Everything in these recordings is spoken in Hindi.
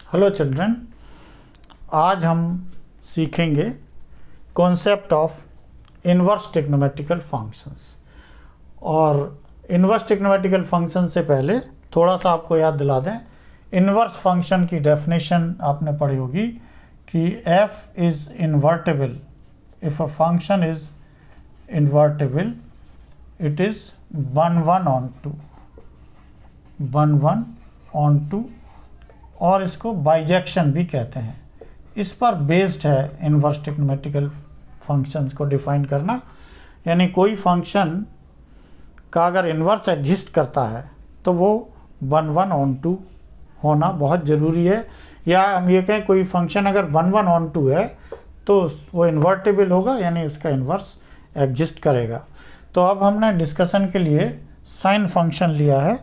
हेलो चिल्ड्रन, आज हम सीखेंगे concept of inverse trigonometrical functions. और इन्वर्स ट्रिग्नोमेट्रिकल फंक्शन से पहले थोड़ा सा आपको याद दिला दें, इन्वर्स फंक्शन की डेफिनेशन आपने पढ़ी होगी कि f is invertible if a function is invertible it is 1 on 2 और इसको बाइजेक्शन भी कहते हैं। इस पर बेस्ड है इन्वर्स ट्रिग्नोमेट्रिकल फंक्शंस को डिफाइन करना। यानी कोई फंक्शन का अगर इन्वर्स एग्जिस्ट करता है तो वो 1 on 2 होना बहुत ज़रूरी है। या हम ये कहें कोई फंक्शन अगर 1 on 2 है तो वो इन्वर्टेबल होगा, यानी उसका इन्वर्स एग्जिस्ट करेगा। तो अब हमने डिस्कशन के लिए साइन फंक्शन लिया है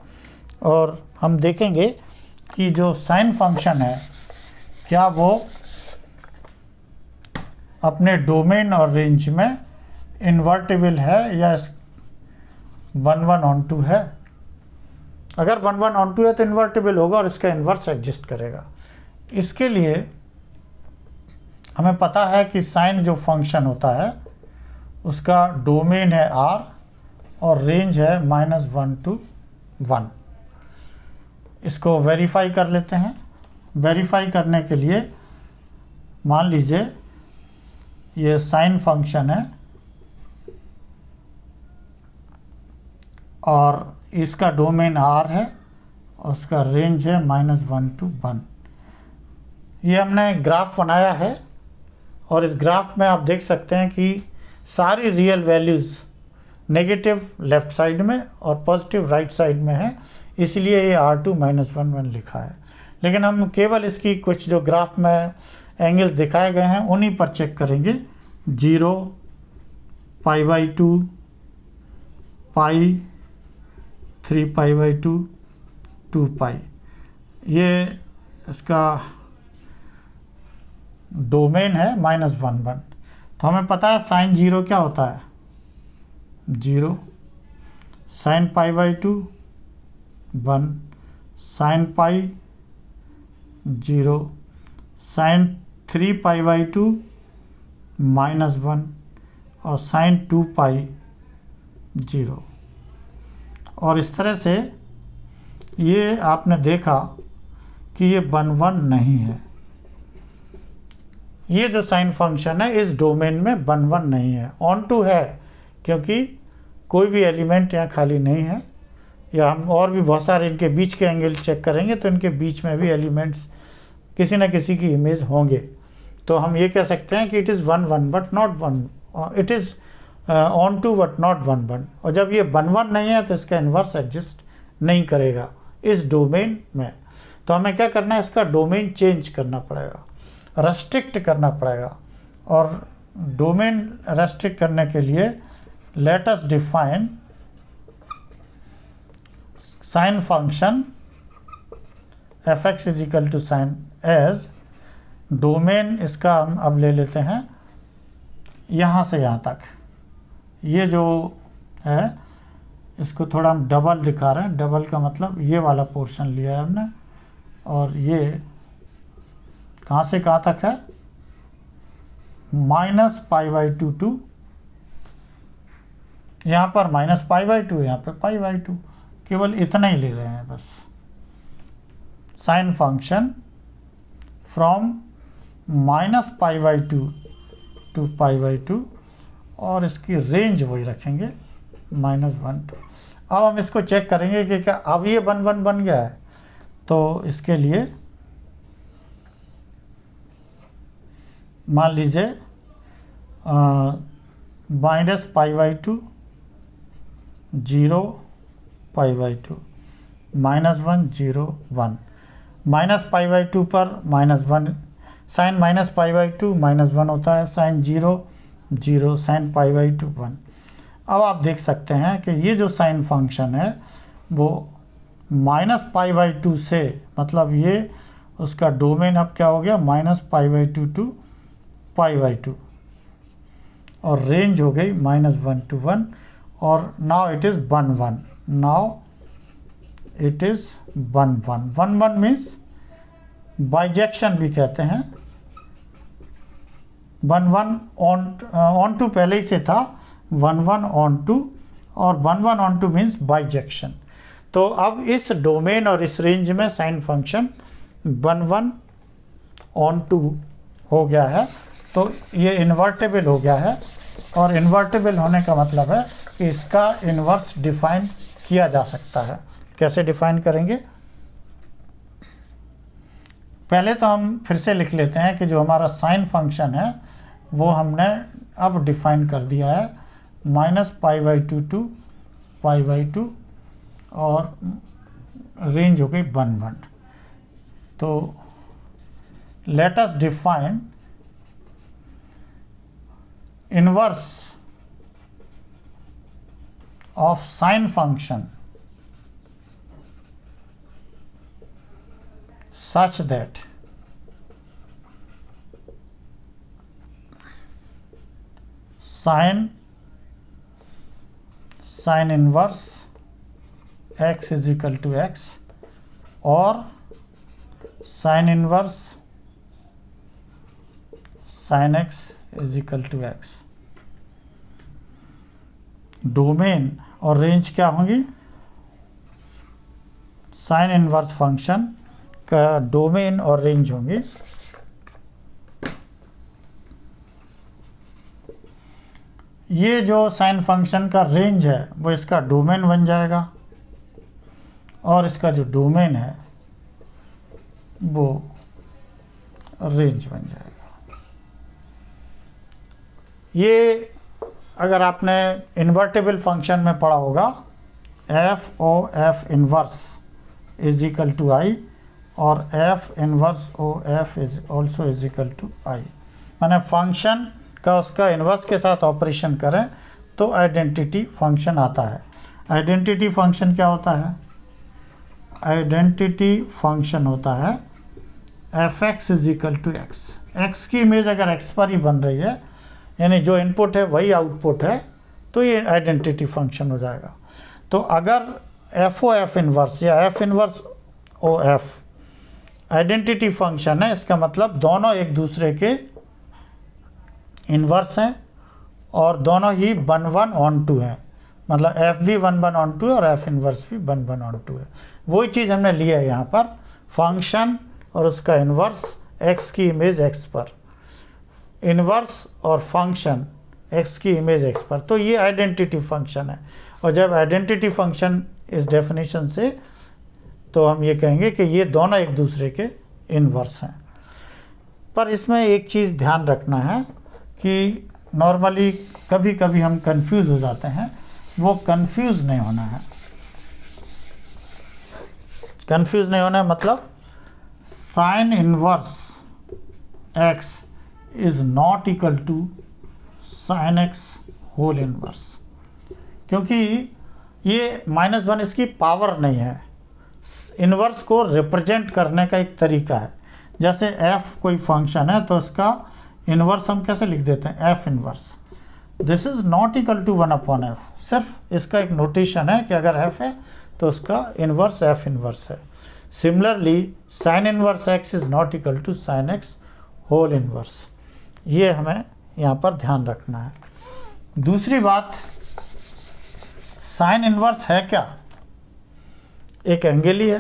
और हम देखेंगे कि जो साइन फंक्शन है क्या वो अपने डोमेन और रेंज में इन्वर्टेबल है या 1 on 2 है। अगर 1 on 2 है तो इन्वर्टेबल होगा और इसका इन्वर्स एग्जिस्ट करेगा। इसके लिए हमें पता है कि साइन जो फंक्शन होता है उसका डोमेन है R और रेंज है -1 to 1। इसको वेरीफाई कर लेते हैं। वेरीफाई करने के लिए मान लीजिए ये साइन फंक्शन है और इसका डोमेन R है और उसका रेंज है -1 to 1। ये हमने ग्राफ बनाया है और इस ग्राफ में आप देख सकते हैं कि सारी real values negative left side में और पॉजिटिव राइट साइड में है, इसलिए ये R2 -1 लिखा है। लेकिन हम केवल इसकी कुछ जो ग्राफ में एंगल्स दिखाए गए हैं उन्हीं पर चेक करेंगे। 0, π/2, पाई, 3π/2, 2π। ये इसका डोमेन है -1 तो हमें पता है साइन 0 क्या होता है, 0, साइन π/2 1, साइन पाई 0, साइन 3π/2 -1 और साइन 2π 0। और इस तरह से ये आपने देखा कि ये 1 नहीं है। ये जो साइन फंक्शन है इस डोमेन में 1 नहीं है, ऑन टू है क्योंकि कोई भी एलिमेंट यहाँ खाली नहीं है। या हम और भी बहुत सारे इनके बीच के एंगल चेक करेंगे तो इनके बीच में भी एलिमेंट्स किसी न किसी की इमेज होंगे। तो हम ये कह सकते हैं कि it is 1 but not 1, it is onto but not 1। और जब ये 1 नहीं है तो इसका इन्वर्स एग्जिस्ट नहीं करेगा इस डोमेन में। तो हमें क्या करना है, इसका डोमेन चेंज करना पड़ेगा, रेस्ट्रिक्ट करना पड़ेगा। और डोमेन रेस्ट्रिक्ट करने के लिए let us define sine function f(x) = sine as domain. इसका हम अब ले लेते हैं यहाँ से यहाँ तक। ये जो है इसको थोड़ा हम डबल दिखा रहे हैं। डबल का मतलब ये वाला पोर्शन लिया है हमने और ये कहाँ से कहाँ तक है, -π/2 to यहाँ पर -π/2, यहाँ पे π/2, केवल इतना ही ले रहे हैं बस। साइन फंक्शन फ्रॉम -π/2 to π/2 और इसकी रेंज वही रखेंगे -1 to। अब हम इसको चेक करेंगे कि क्या अब ये 1 बन गया है। तो इसके लिए मान लीजिए -π/2, 0, π/2, -1, 0, 1, -π/2 पर -1, साइन -π/2 -1 होता है, साइन 0, 0, साइन π/2 1। अब आप देख सकते हैं कि ये जो साइन फंक्शन है वो -π/2 से, मतलब ये उसका डोमेन अब क्या हो गया, -π/2 to π/2 और रेंज हो गई -1 to 1। और now it is 1 now it is 1 1 1 1 means bijection भी कहते हैं। 1 1 ऑन टू पहले ही से था, 1 1 ऑन टू, और 1 1 ऑन टू मीन्स बाइजेक्शन। तो अब इस डोमेन और इस रेंज में साइन फंक्शन 1 1 ऑन टू हो गया है, तो ये इन्वर्टेबल हो गया है। और इन्वर्टेबल होने का मतलब है कि इसका इन्वर्स डिफाइन किया जा सकता है। कैसे डिफाइन करेंगे? पहले तो हम फिर से लिख लेते हैं कि जो हमारा साइन फंक्शन है वो हमने अब डिफाइन कर दिया है, -π/2 to π/2 और रेंज हो गई 1 1। तो late us define inverse of sine function such that sine inverse x is equal to x or sine inverse sin x is equal to x। Domain और रेंज क्या होंगी? साइन इनवर्स फंक्शन का डोमेन और रेंज होंगी। ये जो साइन फंक्शन का रेंज है वो इसका डोमेन बन जाएगा, और इसका जो डोमेन है वो रेंज बन जाएगा। ये अगर आपने इन्वर्टेबल फंक्शन में पढ़ा होगा, f O F inverse is equal to I, और f inverse O f is also is equal to I. माने फंक्शन का उसका इनवर्स के साथ ऑपरेशन करें तो आइडेंटिटी फंक्शन आता है। आइडेंटिटी फंक्शन क्या होता है? आइडेंटिटी फंक्शन होता है F X is equal to X. X की इमेज अगर एक्स पर ही बन रही है, यानी जो इनपुट है वही आउटपुट है, तो ये आइडेंटिटी फंक्शन हो जाएगा। तो अगर एफ ओ एफ इनवर्स या एफ इनवर्स ओ एफ आइडेंटिटी फंक्शन है, इसका मतलब दोनों एक दूसरे के इनवर्स हैं और दोनों ही 1 1 ऑन टू हैं। मतलब एफ भी 1 1 ऑन टू है और एफ इनवर्स भी 1 1 ऑन टू है। वही चीज़ हमने लिया है यहाँ पर, फंक्शन और उसका इनवर्स एक्स की इमेज एक्स पर, इनवर्स और फंक्शन एक्स की इमेज एक्स पर, तो ये आइडेंटिटी फंक्शन है। और जब आइडेंटिटी फंक्शन इस डेफिनेशन से, तो हम ये कहेंगे कि ये दोनों एक दूसरे के इनवर्स हैं। पर इसमें एक चीज़ ध्यान रखना है कि नॉर्मली कभी कभी हम कंफ्यूज हो जाते हैं, वो कंफ्यूज नहीं होना है। कंफ्यूज नहीं होना है मतलब sine inverse x is not equal to sine x whole inverse, क्योंकि ये -1 इसकी पावर नहीं है, इनवर्स को रिप्रेजेंट करने का एक तरीका है। जैसे f कोई फंक्शन है तो इसका इनवर्स हम कैसे लिख देते हैं? f inverse. This is not equal to 1/f, सिर्फ इसका एक नोटेशन है कि अगर f है तो उसका इनवर्स f इनवर्स है। Similarly sine inverse x is not equal to sine x whole inverse. ये हमें यहाँ पर ध्यान रखना है। दूसरी बात, साइन इनवर्स है क्या? एक एंगल ही है।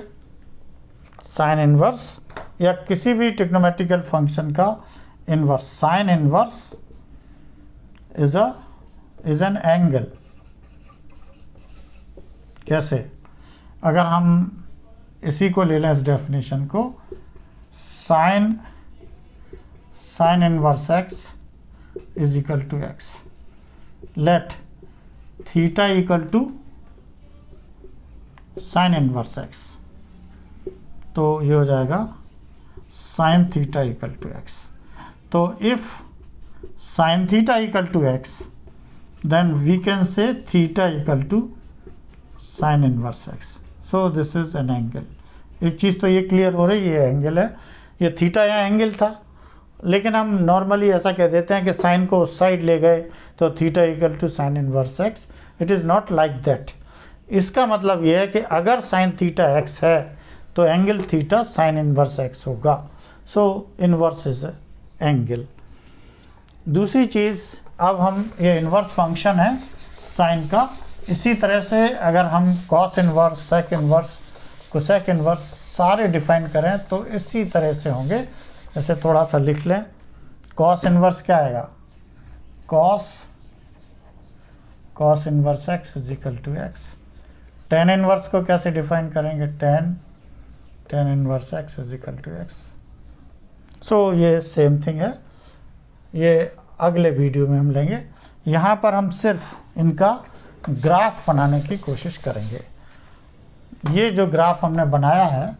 साइन इनवर्स या किसी भी ट्रिग्नोमेट्रिकल फंक्शन का inverse, sine inverse is an angle. कैसे? अगर हम इसी को ले लें, इस डेफिनेशन को, sine inverse x is equal to x, let theta equal to sine inverse x, तो ये हो जाएगा sine theta equal to x. तो if sine theta equal to x, then we can say theta equal to sine inverse x. So this is an angle. एक चीज़ तो ये क्लियर हो रही है, ये एंगल है, ये थीटा यहाँ एंगल था, लेकिन हम नॉर्मली ऐसा कह देते हैं कि साइन को उस साइड ले गए तो theta equal to sine inverse x. It is not like that. इसका मतलब ये है कि अगर साइन थीटा एक्स है तो angle theta sine inverse x होगा। सो इन्वर्स इज एंगल। दूसरी चीज़, अब हम ये इन्वर्स फंक्शन है साइन का, इसी तरह से अगर हम cos inverse, sec inverse, cosec inverse सारे डिफाइन करें तो इसी तरह से होंगे। जैसे थोड़ा सा लिख लें, कॉस इन्वर्स क्या आएगा, cos inverse x is equal to x. Tan inverse को कैसे डिफाइन करेंगे, tan inverse x is equal to x. So ये सेम थिंग है, ये अगले वीडियो में हम लेंगे। यहाँ पर हम सिर्फ इनका ग्राफ बनाने की कोशिश करेंगे। ये जो ग्राफ हमने बनाया है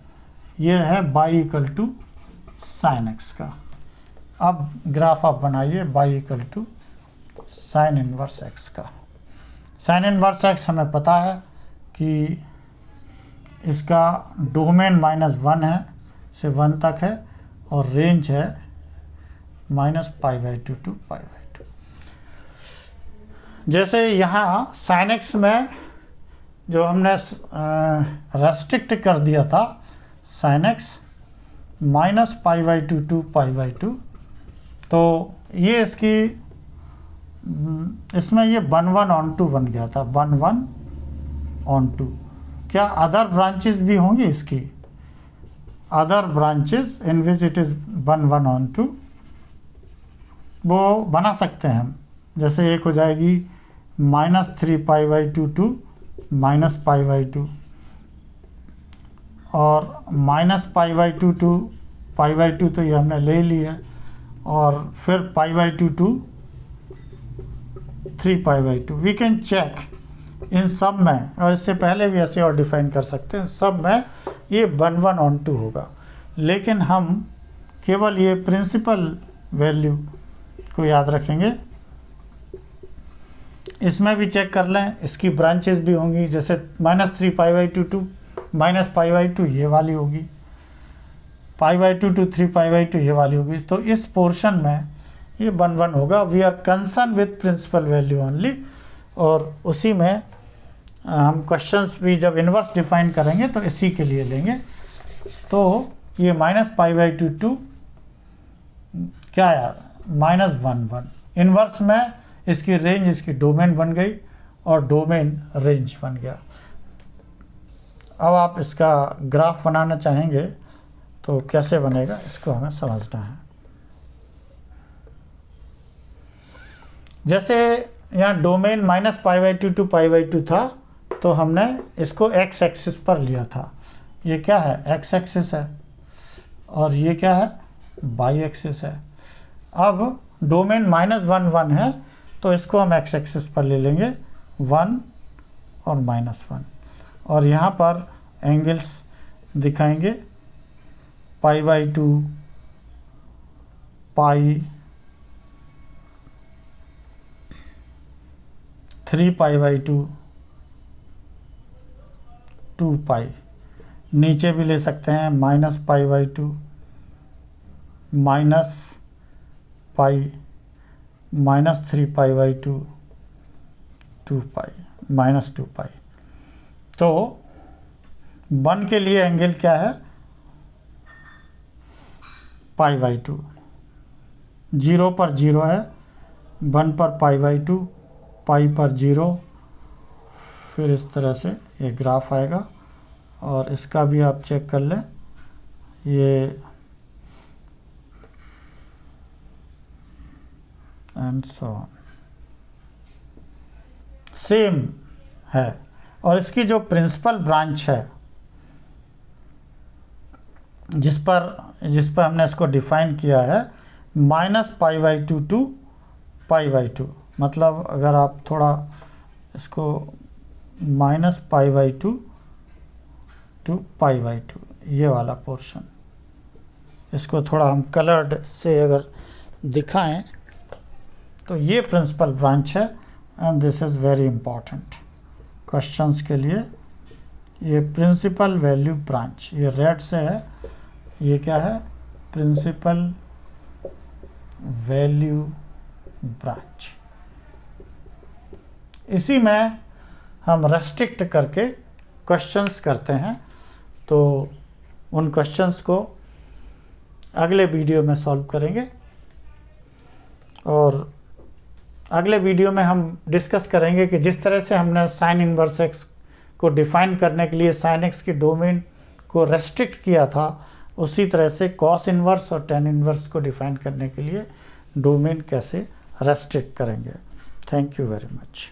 ये है y equal to sine x का। अब ग्राफ आप बनाइए y equal to sine inverse x का। साइन इनवर्स एक्स हमें पता है कि इसका डोमेन -1 है से 1 तक है और रेंज है -π/2 टू π/2। जैसे यहाँ साइन एक्स में जो हमने रेस्ट्रिक्ट कर दिया था साइन एक्स -π/2 टू π/2, तो ये इसकी इसमें ये 1/1 बन गया था, 1/1। क्या अदर ब्रांचेस भी होंगी इसकी, other branches in which it is 1/1 वो बना सकते हैं हम। जैसे एक हो जाएगी -3π/2 टू -π/2 और -π/2 टू π/2, तो ये हमने ले ली है, और फिर π/2 टू 3π/2। वी कैन चेक इन सब में, और इससे पहले भी ऐसे और डिफाइन कर सकते हैं, सब में ये 1/1 होगा। लेकिन हम केवल ये प्रिंसिपल वैल्यू को याद रखेंगे। इसमें भी चेक कर लें, इसकी ब्रांचेस भी होंगी, जैसे -3π/2 टू -π/2 ये वाली होगी, π/2 टू 3π/2 ये वाली होगी। तो इस पोर्शन में ये 1/1 होगा। We are concern with principal value only, और उसी में हम क्वेश्चंस भी जब इन्वर्स डिफाइन करेंगे तो इसी के लिए लेंगे। तो ये -π/2 टू क्या आया, -1/1। इन्वर्स में इसकी रेंज इसकी डोमेन बन गई और डोमेन रेंज बन गया। अब आप इसका ग्राफ बनाना चाहेंगे तो कैसे बनेगा, इसको हमें समझना है। जैसे यहाँ डोमेन -π/2 टू π/2 था, तो हमने इसको x एक्सिस पर लिया था। ये क्या है, x एक्सिस है, और ये क्या है, y एक्सिस है। अब डोमेन -1/1 है, तो इसको हम x एक्सिस पर ले लेंगे 1 और -1, और यहाँ पर एंगल्स दिखाएंगे π/2, π, 3π/2, 2π। नीचे भी ले सकते हैं -π/2, -π, -3π/2, 2π, -2π। तो 1 के लिए एंगल क्या है, π/2। 0 पर 0 है, 1 पर π/2, π पर 0। फिर इस तरह से ये ग्राफ आएगा, और इसका भी आप चेक कर लें, ये एंड सो ऑन सेम है। और इसकी जो प्रिंसिपल ब्रांच है जिस पर हमने इसको डिफाइन किया है, -π/2 टू π/2, मतलब अगर आप थोड़ा इसको -π/2 टू π/2 ये वाला पोर्शन, इसको थोड़ा हम कलर्ड से अगर दिखाएं तो ये प्रिंसिपल ब्रांच है, and this is very important questions के लिए। ये प्रिंसिपल वैल्यू ब्रांच, ये रेड से है, ये क्या है, प्रिंसिपल वैल्यू ब्रांच। इसी में हम रेस्ट्रिक्ट करके क्वेश्चंस करते हैं, तो उन क्वेश्चंस को अगले वीडियो में सॉल्व करेंगे। और अगले वीडियो में हम डिस्कस करेंगे कि जिस तरह से हमने साइन इनवर्स एक्स को डिफाइन करने के लिए साइन एक्स की डोमेन को रेस्ट्रिक्ट किया था, उसी तरह से कॉस इनवर्स और टेन इनवर्स को डिफाइन करने के लिए डोमेन कैसे रेस्ट्रिक्ट करेंगे। Thank you very much.